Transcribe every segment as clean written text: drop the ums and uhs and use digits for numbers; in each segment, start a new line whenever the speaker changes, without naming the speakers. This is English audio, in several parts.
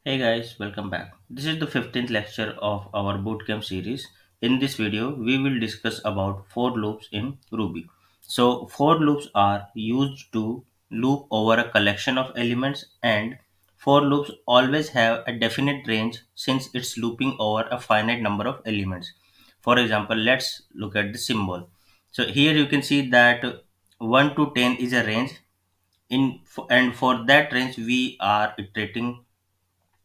Hey guys, welcome back. This is the 15th lecture of our bootcamp series. In this video, we will discuss about for loops in Ruby. So, for loops are used to loop over a collection of elements, and for loops always have a definite range since it's looping over a finite number of elements. For example, let's look at the symbol. So, here you can see that 1 to 10 is a range and for that range we are iterating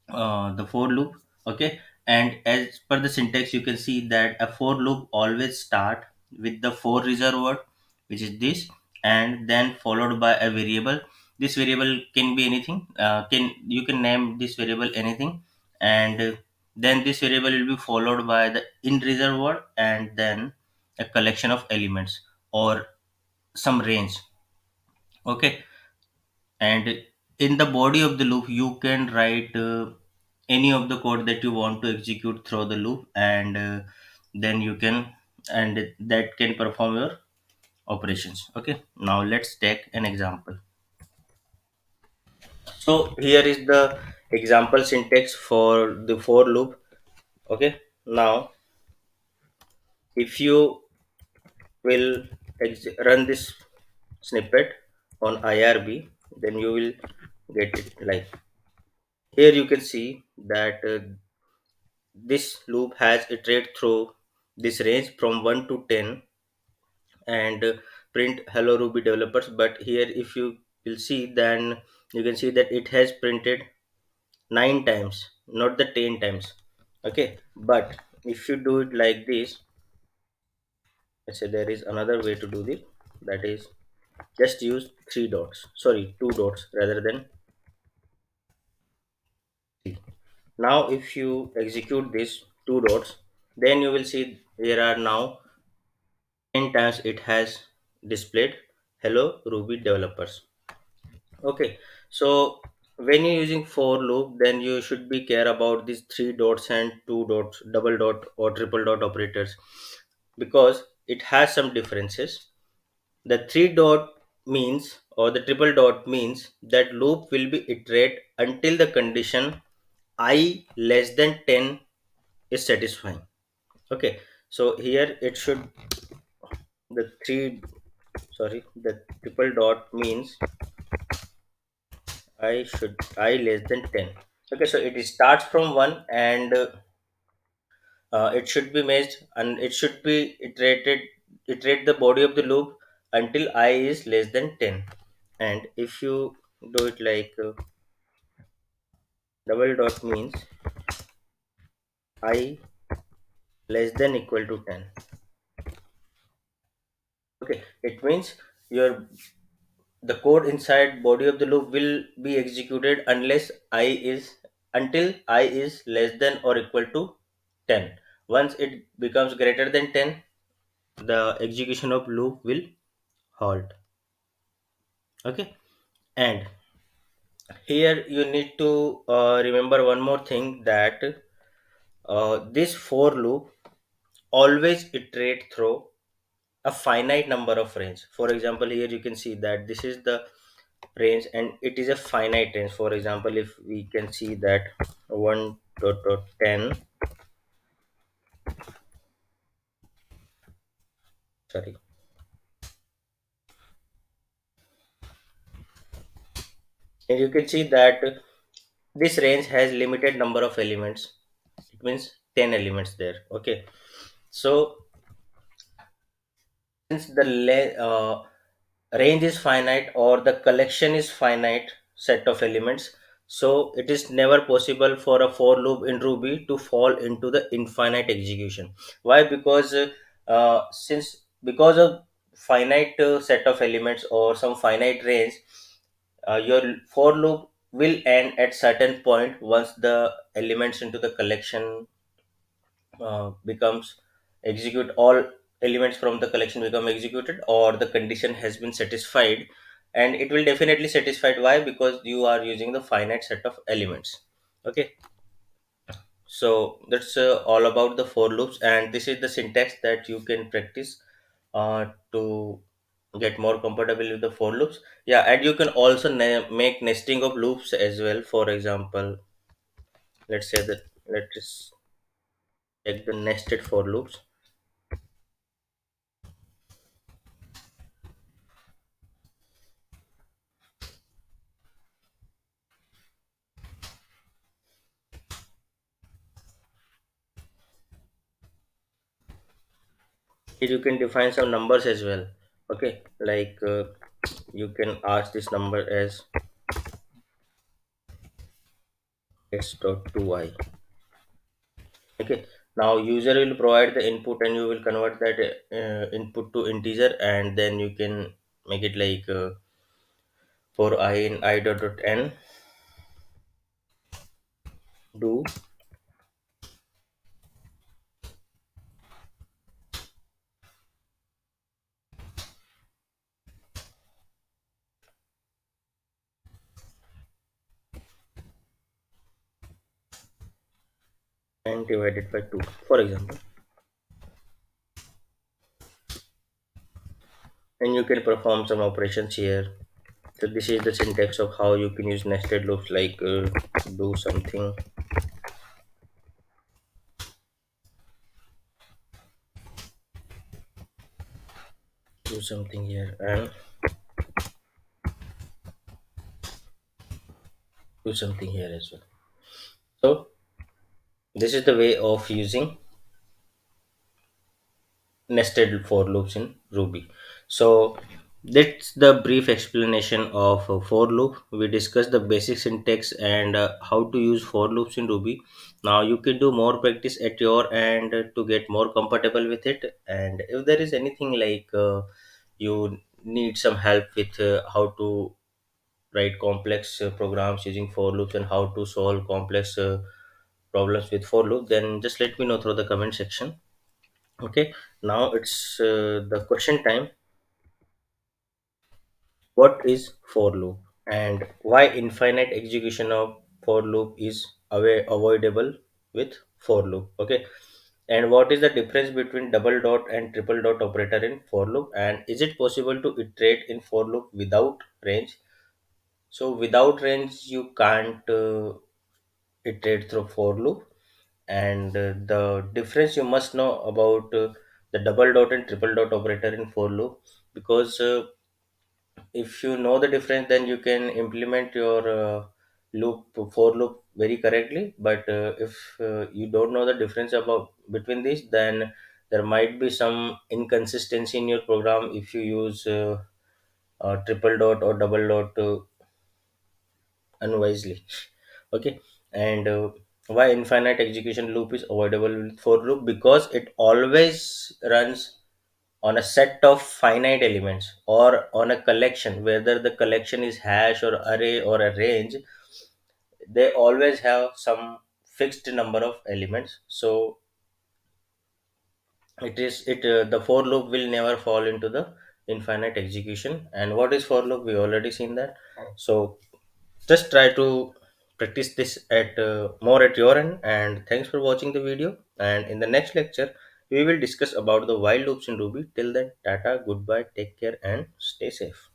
the for loop. Okay, and as per the syntax you can see that a for loop always start with the for reserved word, which is this, and then followed by a variable. This variable can be anything, can you can name this variable anything, and then this variable will be followed by the in reserved word and then a collection of elements or some range. Okay, and in the body of the loop you can write any of the code that you want to execute through the loop, and then you can, and that can perform your operations. Okay, now let's take an example. So here is the example syntax for the for loop. Okay, now if you will run this snippet on IRB, then you will get it like here. You can see that this loop has iterated through this range from 1 to 10 and print hello Ruby developers. But here if you will see, then you can see that it has printed 9 times, not the 10 times. Okay, but if you do it like this, let's say there is another way to do this, that is just use 3 dots, sorry 2 dots rather than 3. Now if you execute this 2 dots, then you will see there are now 10 times it has displayed hello Ruby developers. Okay, so when you're using for loop, then you should be care about these 3 dots and 2 dots, double dot or triple dot operators, because it has some differences. The 3 dot means, or the triple dot means, that loop will be iterate until the condition I less than 10 is satisfying. Okay, so here it should, the 3, sorry, the triple dot means I less than 10. Okay, so it starts from 1, and it should be matched, and it should be iterate the body of the loop until I is less than 10. And if you do it like double dot means I less than equal to 10. Okay, it means your the code inside body of the loop will be executed unless I is, until I is less than or equal to 10. Once it becomes greater than 10, the execution of loop will halt. Okay, and here you need to remember one more thing, that this for loop always iterate through a finite number of range. For example, here you can see that this is the range and it is a finite range. For example, if we can see that 1 dot 10, sorry, and you can see that this range has limited number of elements. It means 10 elements there. Okay, so since the range is finite or the collection is finite set of elements, so it is never possible for a for loop in Ruby to fall into the infinite execution. Why? Because since because of finite set of elements or some finite range, your for loop will end at certain point once the elements into the collection becomes execute, all elements from the collection become executed, or the condition has been satisfied. And it will definitely satisfied. Why? Because you are using the finite set of elements. Okay, so that's all about the for loops, and this is the syntax that you can practice to get more comfortable with the for loops. Yeah, and you can also make nesting of loops as well. For example, Let's say that, let's check the nested for loops. Here you can define some numbers as well. Okay, like you can ask this number as x.2i. Okay, now user will provide the input and you will convert that input to integer, and then you can make it like for I in I dot n, do n divided by 2, for example. And you can perform some operations here. So this is the syntax of how you can use nested loops, like do something, do something here, and do something here as well. So this is the way of using nested for loops in Ruby. So that's the brief explanation of a for loop. We discussed the basic syntax and how to use for loops in Ruby. Now you can do more practice at your end to get more comfortable with it. And if there is anything like you need some help with how to write complex programs using for loops and how to solve complex problems with for loop, then just let me know through the comment section. Okay, now it's the question time. What is for loop and why infinite execution of for loop is avoidable with for loop? Okay, and what is the difference between double dot and triple dot operator in for loop, and is it possible to iterate in for loop without range? So without range you can't iterate through for loop, and the difference you must know about the double dot and triple dot operator in for loop, because if you know the difference then you can implement your loop for loop very correctly. But if you don't know the difference about between these, then there might be some inconsistency in your program if you use triple dot or double dot unwisely. Okay, and why infinite execution loop is avoidable with for loop? Because it always runs on a set of finite elements or on a collection, whether the collection is hash or array or a range, they always have some fixed number of elements. So it is it the for loop will never fall into the infinite execution. And what is for loop, we already seen that. So just try to practice this at more at your end, and thanks for watching the video. And in the next lecture we will discuss about the while loops in Ruby. Till then, tata, goodbye, take care, and stay safe.